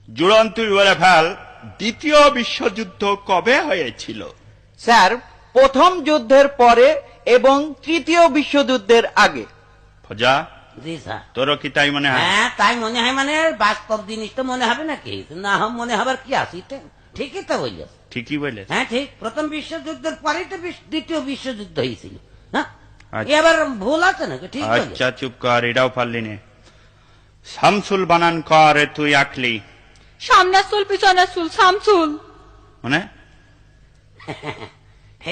জুড়ন তুই বলে ফেল, দ্বিতীয় বিশ্বযুদ্ধ কবে হয়েছিল? স্যার, প্রথম যুদ্ধের পরে এবং তৃতীয় বিশ্বযুদ্ধের আগে। ফজা, জি স্যার। তোরও কি তাই মনে হয়? হ্যাঁ, তাই মনে হয়। মানে বাস্তব জিনিস তো মনে হবে নাকি? না মনে হবার কি আছে? ঠিকই তো বললেন। ঠিকই বলে। হ্যাঁ ঠিক, প্রথম বিশ্বযুদ্ধের পরেই তো দ্বিতীয় বিশ্বযুদ্ধ হয়েছিল। হ্যাঁ, আচ্ছা। এবার ভুল আছে নাকি? ঠিক বলেছেন। আচ্ছা চুপ কর, এটাও পারলি নে। শামসুল বানান কর, তুই আঁকলি সামনের চুল পিছনের চুল শামসুল। মানে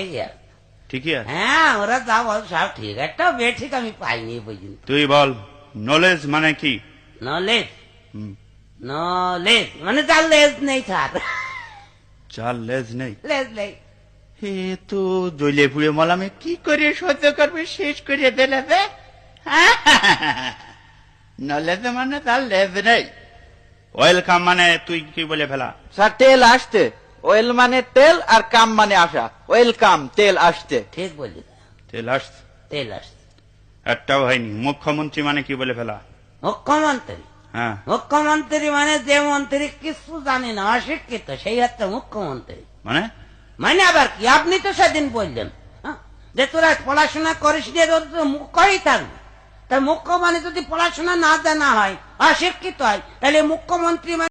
এই আর। ঠিকই আছে। হ্যাঁ, ওরা যা বল সব ঠিক। একটা বে ঠিক আমি পাইনি এই পর্যন্ত। তুই বল, নলেজ মানে কি? নলেজ, হুম, নলেজ মানে যার লেজ নেই স্যার। যার লেজ নেই। লেজ নেই। হে তো জ্বলে পুড়ে মলামে কি করে সহ্য করবে, শেষ করে দিলে রে। নলেজ মানে তার লেজ নেই। ওয়েলকাম মানে তুই কি বলে ফেলা? স্যার, তেল আসতে। ওয়েল মানে তেল আর কাম মানে আসা। ওয়েলকাম, তেল আসতে। ঠিক বললি। তেল আসছে, তেল আসছে। একটাও হয়নি। মুখ্যমন্ত্রী মানে কি বলে ফেলা? মুখ্যমন্ত্রী, হ্যাঁ, মুখ্যমন্ত্রী মানে যে মন্ত্রী কিছু জানে না, অশিক্ষিত, সেই হচ্ছে মুখ্যমন্ত্রী। মানে মানে আবার কি? আপনি তো সেদিন বললেন যে তোরা পড়াশোনা করিস দিয়ে তোর তো মুখ্যই থাকবে। তাই মুখ্য মানে যদি পড়াশোনা না জানা হয়, অশিক্ষিত হয়, তাহলে মুখ্যমন্ত্রী